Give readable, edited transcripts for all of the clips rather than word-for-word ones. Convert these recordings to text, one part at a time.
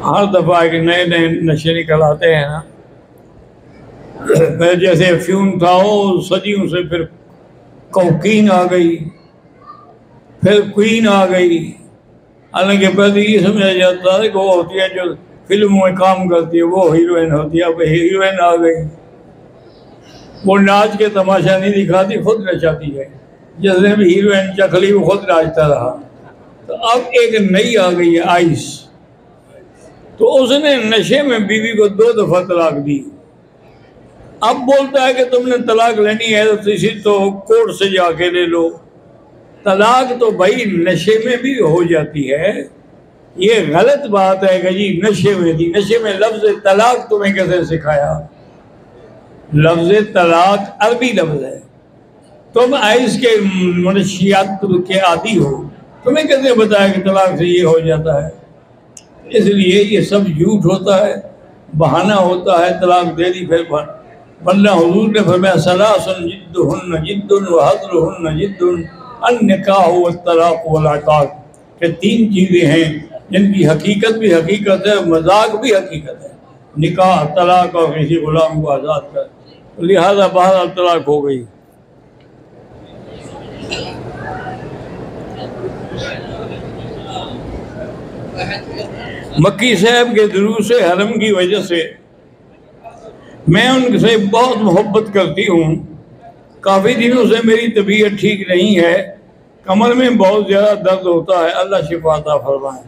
हर दफ़ा एक नए नए नशे निकल आते हैं ना। फिर जैसे अफ्यून था वो सदियों से, फिर कोकीन आ गई, फिर क्वीन आ गई। हालांकि पहले ये समझा जाता है कि वो होती है जो फिल्मों में काम करती है, वो हीरोइन होती है। अब हीरोइन आ गई, वो नाच के तमाशा नहीं दिखाती, खुद नचाती है। जिसने भी हीरोइन चखली वो खुद नाचता रहा। तो अब एक नई आ गई है आइस। तो उसने नशे में बीवी को 2 दफा तलाक दी। अब बोलता है कि तुमने तलाक लेनी है तो इसी तो कोर्ट से जाके ले लो। तलाक तो भाई नशे में भी हो जाती है। ये गलत बात है कि जी नशे में थी। नशे में लफ्ज तलाक तुम्हें कैसे सिखाया? लफ्ज तलाक अरबी लफ्ज है। तुम आइस के मनशियात के आदी हो, तुम्हें कैसे बताया कि तलाक से ये हो जाता है? इसलिए ये सब झूठ होता है, बहाना होता है। तलाक दे दी फिर वरना हुजूर ने फरमाया सलासन जिद्दुहुन्न जिद्दुन व हज़्रुहुन्न जिद्दुन अन्निकाह व तलाक व अताक के 3 चीज़ें हैं जिनकी हकीकत भी हकीकत है, मजाक भी हकीकत है। निकाह, तलाक और किसी गुलाम को आज़ाद कर। तो लिहाजा बहरहाल तलाक हो गई। मक्की साहब के दुरूस हरम की वजह से मैं उनसे बहुत मोहब्बत करती हूँ। काफ़ी दिनों से मेरी तबीयत ठीक नहीं है, कमर में बहुत ज़्यादा दर्द होता है। अल्लाह शिफा अता फरमाए।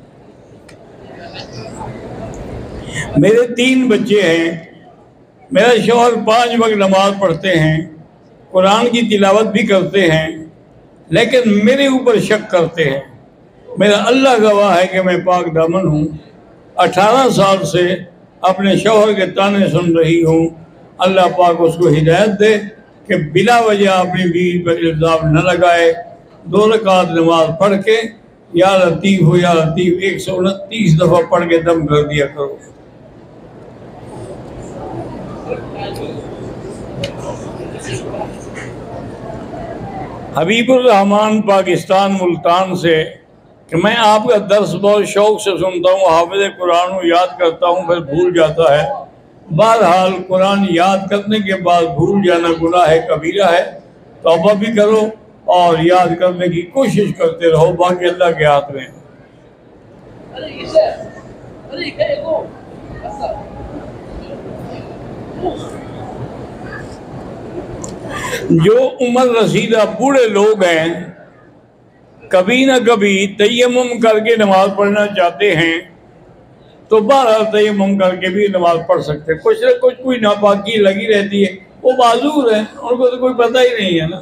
मेरे 3 बच्चे हैं। मेरा शौहर 5 वक्त नमाज पढ़ते हैं, कुरान की तिलावत भी करते हैं, लेकिन मेरे ऊपर शक करते हैं। मेरा अल्लाह गवाह है कि मैं पाक दामन हूँ। 18 साल से अपने शौहर के ताने सुन रही हूँ। अल्लाह पाक उसको हिदायत दे कि बिला वजह अपनी बीवी पर इल्ज़ाम न लगाए। 2 रकात नमाज पढ़ के या लतीफ़ हो या लतीफ़ 129 दफ़ा पढ़ के दम कर दिया करो। हबीबुर रहमान पाकिस्तान मुल्तान से कि मैं आपका दर्स बहुत शौक़ से सुनता हूँ, हाफ़िज़ कुरान हूँ, याद करता हूँ फिर भूल जाता है। बहरहाल कुरान याद करने के बाद भूल जाना गुनाह है, कबीरा है। तौबा भी करो और याद करने की कोशिश करते रहो, बाकी अल्लाह के हाथ में है। जो उम्र रसीदा बूढ़े लोग हैं, कभी ना कभी तयम्मुम करके नमाज पढ़ना चाहते हैं तो बहरहाल तयम्मुम करके भी नमाज पढ़ सकते हैं। कुछ न कुछ कोई नापाकी लगी रहती है, वो माजूर है, उनको तो कोई पता ही नहीं है ना।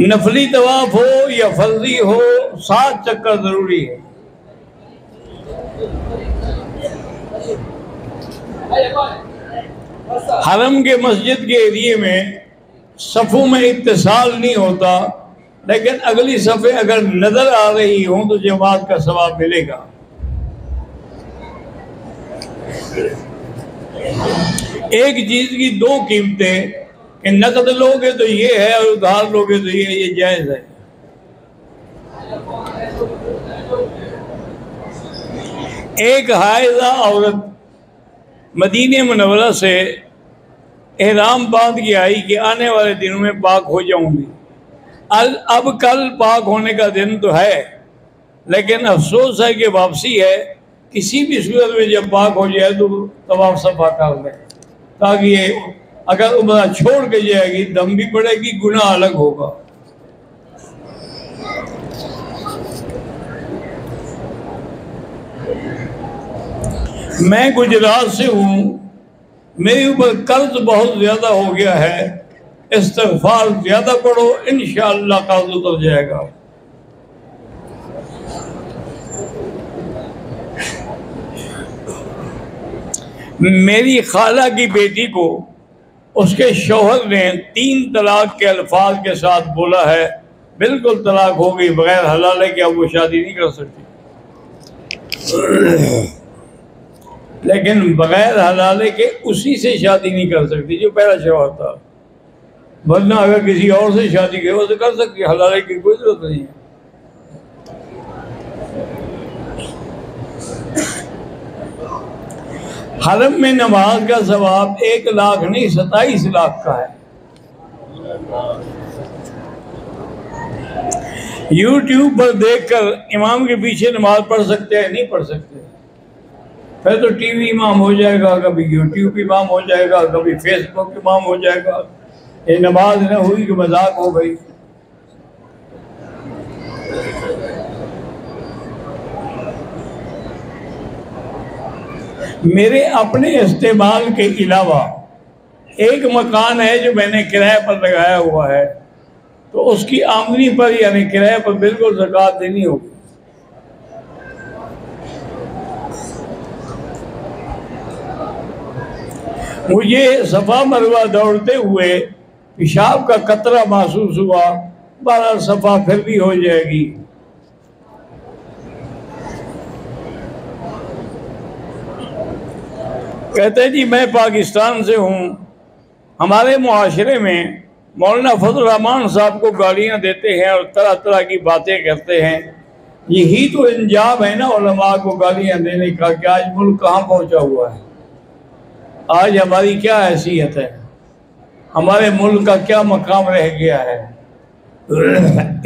नफली तवाफ हो या फर्जी हो, 7 चक्कर जरूरी है। हरम के मस्जिद के एरिए में सफ़ों में इत्तिसाल नहीं होता, लेकिन अगली सफ़े अगर नजर आ रही हो तो जमात का सवाब मिलेगा। एक चीज की 2 कीमतें कि नकद लोगे तो ये है और उधार लोगे तो ये जायज है। एक हाइज़ा औरत मदीने मुनव्वरा से एहराम बांध के आई कि आने वाले दिनों में पाक हो जाऊंगी। अब कल पाक होने का दिन तो है, लेकिन अफसोस है कि वापसी है। किसी भी सूरत में जब पाक हो जाए तो तवाफ सफा कर ले, ताकि ये अगर उम्रा छोड़ के जाएगी दम भी पड़ेगी, गुनाह अलग होगा। मैं गुजरात से हूँ, मेरे ऊपर कर्ज बहुत ज़्यादा हो गया है। इस्तिग़फ़ार ज़्यादा पढ़ो, इंशाअल्लाह कर्ज उतर जाएगा। मेरी खाला की बेटी को उसके शौहर ने 3 तलाक के अल्फाज के साथ बोला है, बिल्कुल तलाक हो गई, बगैर हलाले के अब वो शादी नहीं कर सकती। लेकिन बगैर हलाले के उसी से शादी नहीं कर सकती जो पहला शौहर था, वरना अगर किसी और से शादी करे तो कर सकती है, हलाले की कोई जरूरत नहीं है। हरम में नमाज का सवाब 1 लाख नहीं 27 लाख का है। यूट्यूब पर देखकर इमाम के पीछे नमाज पढ़ सकते हैं? नहीं पढ़ सकते। फिर तो टीवी इमाम हो जाएगा, कभी यूट्यूब इमाम हो जाएगा, कभी फेसबुक इमाम हो जाएगा। ये नमाज न हुई कि मजाक हो गई। मेरे अपने इस्तेमाल के अलावा एक मकान है जो मैंने किराए पर लगाया हुआ है, तो उसकी आमदनी पर यानी किराए पर बिल्कुल ज़कात देनी होगी। मुझे सफ़ा मरवा दौड़ते हुए पेशाब का कतरा महसूस हुआ, 12 सफ़ा फिर भी हो जाएगी। कहते हैं जी मैं पाकिस्तान से हूँ, हमारे मुआशरे में मौलाना फजल रहमान साहब को गालियाँ देते हैं और तरह तरह की बातें करते हैं। यही तो इंजाम है ना उलमा को गालियाँ देने का कि आज मुल्क कहाँ पहुँचा हुआ है, आज हमारी क्या हैसियत है, हमारे मुल्क का क्या मकाम रह गया है।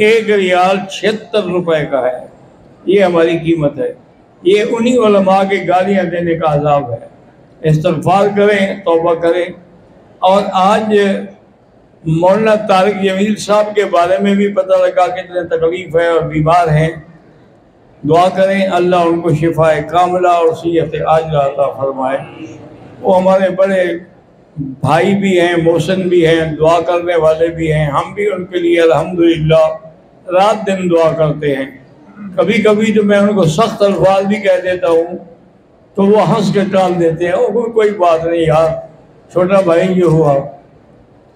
1 रियाल 76 रुपए का है, ये हमारी कीमत है। ये उन्हीं उलमा के गालियाँ देने का अजाब है। इस्तिग़फ़ार करें, तौबा करें। और आज मौलाना तारिक जमील साहब के बारे में भी पता लगा कितने तकलीफ़ है और बीमार हैं। दुआ करें अल्लाह उनको शिफाए कामिला और सेहत आजिला अता फरमाए। वो हमारे बड़े भाई भी हैं, मोहसिन भी हैं, दुआ करने वाले भी हैं। हम भी उनके लिए अल्हम्दुलिल्लाह रात दिन दुआ करते हैं। कभी कभी तो मैं उनको सख्त अल्फाज भी कह देता हूँ तो वो हंस के टाल देते हैं, वो कोई बात नहीं यार, छोटा भाई जो हुआ।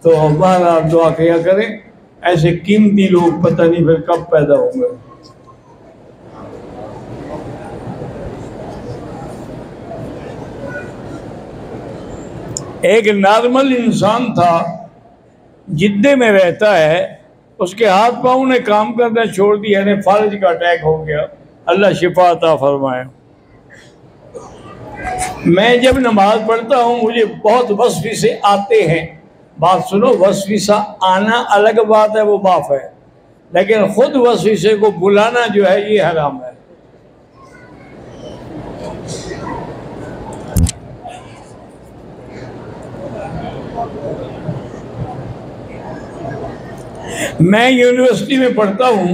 तो बाहर आप दुआ किया करें, ऐसे कीमती लोग पता नहीं फिर कब पैदा होंगे। एक नॉर्मल इंसान था, जिद्दे में रहता है, उसके हाथ पाँव ने काम करना छोड़ दिया, यानी फालज का अटैक हो गया। अल्लाह शिफा अता फरमाए। मैं जब नमाज पढ़ता हूँ मुझे बहुत वसवीसे आते हैं। बात सुनो, वसवीसा आना अलग बात है, वो माफ है, लेकिन खुद वसवीसे को बुलाना जो है ये हराम है। मैं यूनिवर्सिटी में पढ़ता हूँ,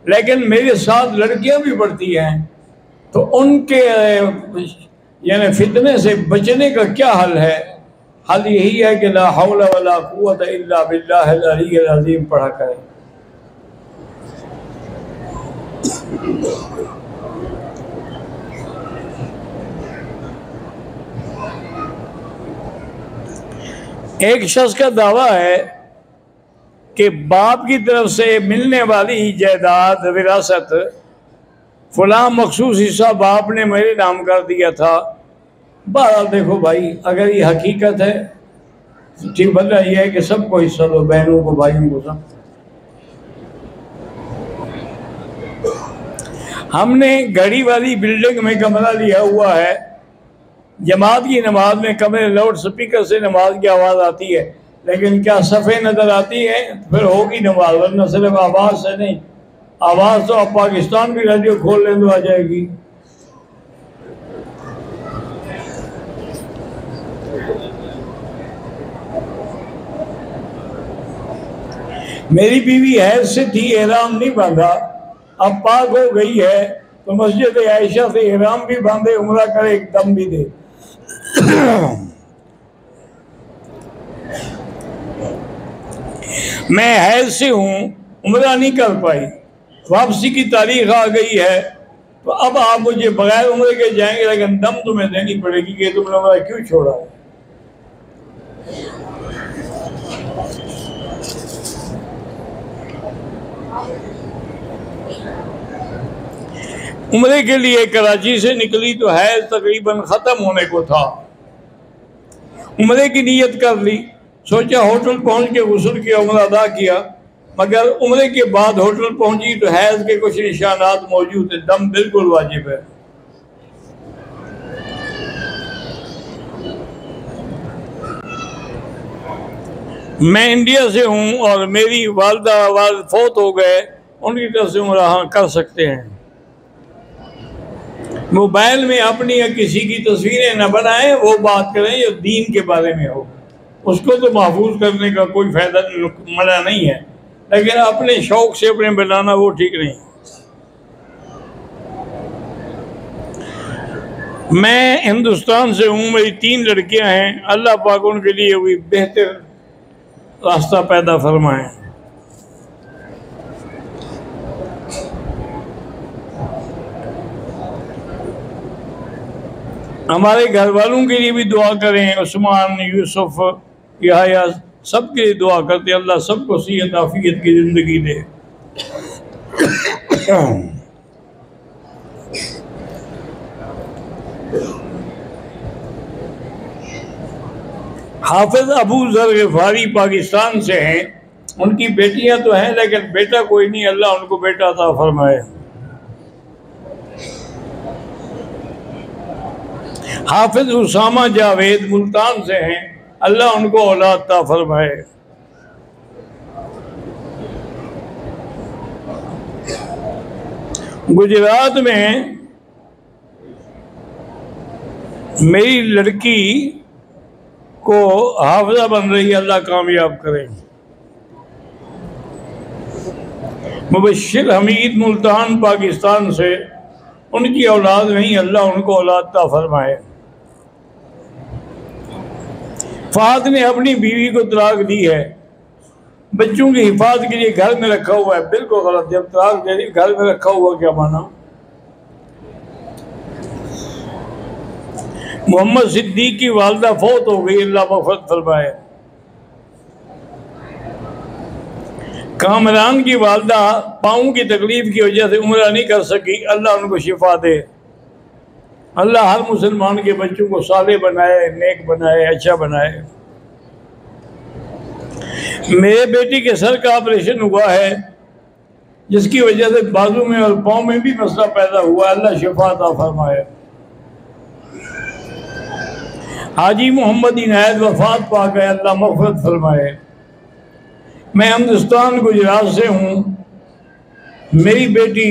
लेकिन मेरे साथ लड़कियां भी पढ़ती हैं, तो उनके यानी फितने से बचने का क्या हल है? हल यही है कि ला हौला वला कुव्वत इल्ला बिल्लाहिल अलिय्यिल अज़ीम पढ़ा करें। एक शख्स का दावा है कि बाप की तरफ से मिलने वाली जायदाद विरासत फलां मखसूस हिस्सा बाप ने मेरे नाम कर दिया था। बहरहाल देखो भाई, अगर ये हकीकत है तो ठीक बदला ये है कि सबको हिस्सा दो, बहनों को, भाइयों को, सब। हमने घड़ी वाली बिल्डिंग में कमरा लिया हुआ है। जमात की नमाज में कमरे लाउड स्पीकर से नमाज की आवाज़ आती है, लेकिन क्या सफ़े नज़र आती है? फिर होगी नमाज, वरना सिर्फ आवाज़ से नहीं। आवाज़ तो आप पाकिस्तान की रेडियो खोल लें तो आ जाएगी। मेरी बीवी हैज से थी, एहराम नहीं बांधा, अब पाक हो गई है तो मस्जिद आयशा से एहराम भी बांधे, उम्रा करे, दम भी दे। मैं हैज से हूँ, उम्रा नहीं कर पाई, वापसी की तारीख आ गई है, तो अब आप मुझे बगैर उम्रे के जाएंगे, लेकिन दम तुम्हें देनी पड़ेगी कि तुमने उम्रा क्यों छोड़ा। उम्रे के लिए कराची से निकली तो हैज तकरीबन ख़त्म होने को था। उम्रे की नीयत कर ली, सोचा होटल पहुंच के गुस्ल किया, उम्रा अदा किया, मगर उम्रे के बाद होटल पहुंची तो हैज के कुछ निशानात मौजूद थे। दम बिल्कुल वाजिब है। मैं इंडिया से हूँ और मेरी वालदा वालिद फौत हो गए, उनकी तरफ से उम्रा हाँ कर सकते हैं। मोबाइल में अपनी या किसी की तस्वीरें न बनाएं, वो बात करें जो दीन के बारे में हो, उसको तो महफूज करने का कोई फायदा मना नहीं है, लेकिन अपने शौक से अपने बनाना वो ठीक नहीं। मैं हिंदुस्तान से हूँ, मेरी 3 लड़कियां हैं। अल्लाह पाक उनके लिए भी बेहतर रास्ता पैदा फरमाए। हमारे घर वालों के लिए भी दुआ करें, उस्मान, यूसुफ, यहया, सबके लिए दुआ करते अल्लाह सबको सेहत आफियत की ज़िंदगी दे। हाफिज अबू ज़र ग़िफ़ारी पाकिस्तान से हैं, उनकी बेटियां तो हैं लेकिन बेटा कोई नहीं, अल्लाह उनको बेटा अता फरमाए। हाफिज उसामा जावेद मुल्तान से हैं, अल्लाह उनको औलाद अता फरमाए। गुजरात में मेरी लड़की को हाफिजा बन रही है, अल्लाह कामयाब करे। मुबश्शिर हमीद मुल्तान पाकिस्तान से, उनकी औलाद नहीं, अल्लाह उनको औलाद अता फरमाए। फाद ने अपनी बीवी को तलाक दी है, बच्चों की हिफाजत के लिए घर में रखा हुआ है। बिल्कुल गलत, जब तलाक दे दी घर में रखा हुआ क्या माना। मोहम्मद सिद्दीक की वालदा फौत हो गई, अल्लाह मग़फ़िरत फरमाए। कामरान की वालदा पाँव की तकलीफ की वजह से उम्रा नहीं कर सकी, अल्लाह उनको शिफा दे। अल्लाह हर मुसलमान के बच्चों को साले बनाए, नेक बनाए, अच्छा बनाए। मेरे बेटी के सर का ऑपरेशन हुआ है, जिसकी वजह से बाजू में और पाँव में भी मसला पैदा हुआ, अल्लाह शिफा अता फरमाए। हाजी मोहम्मद इनायत वफात पा गए, अल्लाह मग़फ़िरत फरमाए। मैं हिंदुस्तान गुजरात से हूँ, मेरी बेटी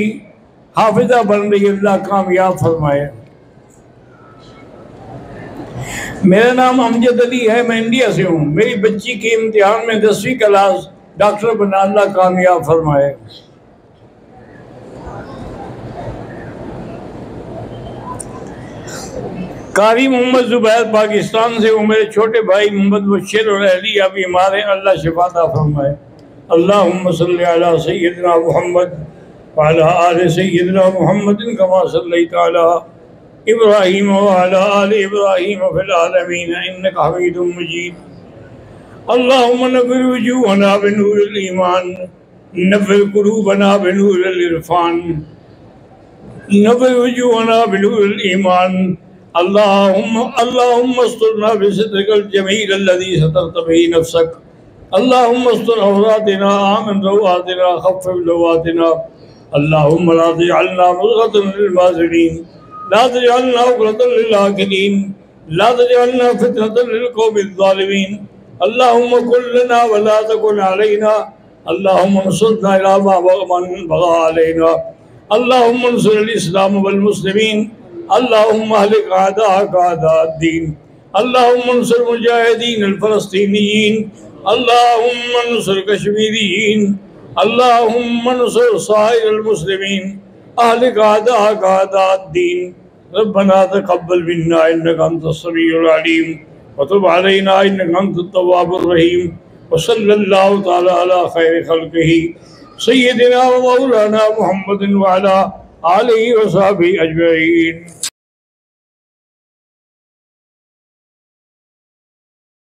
हाफिजा बन रही, अल्लाह कामयाब फरमाए। मेरा नाम अमजद अली है, मैं इंडिया से हूँ। मेरी बच्ची के इम्तिहान में 10वीं क्लास, डॉक्टर बना, अल्लाह कामयाब फरमाए। कारी मोहम्मद जुबैर पाकिस्तान से हूँ, मेरे छोटे भाई मोहम्मद बशीर और अहलिया बीमार हैं, अल्लाह शिफा अता फरमाए। अल्लाहुम्मा सल्लि अला सय्यिदना मुहम्मद व अला आलि सय्यिदना मुहम्मदिन कमा सल्लैता अला इब्राहीम व अला आलि इब्राहीम फिल आलमीन इन्नका हमीदुम मजीद। अल्लाहुम्मा नव्विर वजूहना बिनूरिल ईमान, नव्विर कुलूबना बिनूरिल इरफान, नव्विर वजूहना बिनूरिल ईमान। अल्लाहुम्मा अस्तिरना बिसिद्रिकल जमील अल्लज़ी सतरत बिही नफ्सक। अल्लाहुम्मा अस्तिर औरातिना आमिन रवातिना खफ़्फ़िफ़ लवातिना। अल्लाहुम्मा ला तजअलना मुज़ग़तन लिल-माज़िलीन, ला तजअलना उक़्रतन लिल-आकिलीन, ला तजअलना फ़ितनतन लिल-क़ौमिज़-ज़ालिमीन। अल्लाहुम्मा कुन लना व ला तकुन अलैना। अल्लाहुम्मा अंसुरना इला मन बग़ा अलैना। अल्लाहुम्मा अंसुरिल इस्लाम वल मुस्लिमीन। अल्लाहुम्मा अहलिक अअदाअक अअदाअद्दीन। अल्लाहुम्मा अंसुर मुजाहिदीन अल-फ़लस्तीनीयीन। अल्लाहुम्मा अंसुर कश्मीरियीन। अल्लाहुम्मा अंसुर साइरल मुस्लिमीन। अहलिक अअदाअक अअदाअद्दीन। रब्बना तक़ब्बल मिन्ना इन्नका अंतस समीउल अलीम व तुब अलैना इन्नका अंतत तव्वाबुर रहीम। व सल्लल्लाहु तआला अला खैरि खल्क़िही सय्यिदिना व मौलाना मुहम्मदिन व अला आलिहि व सहबिही अजमईन।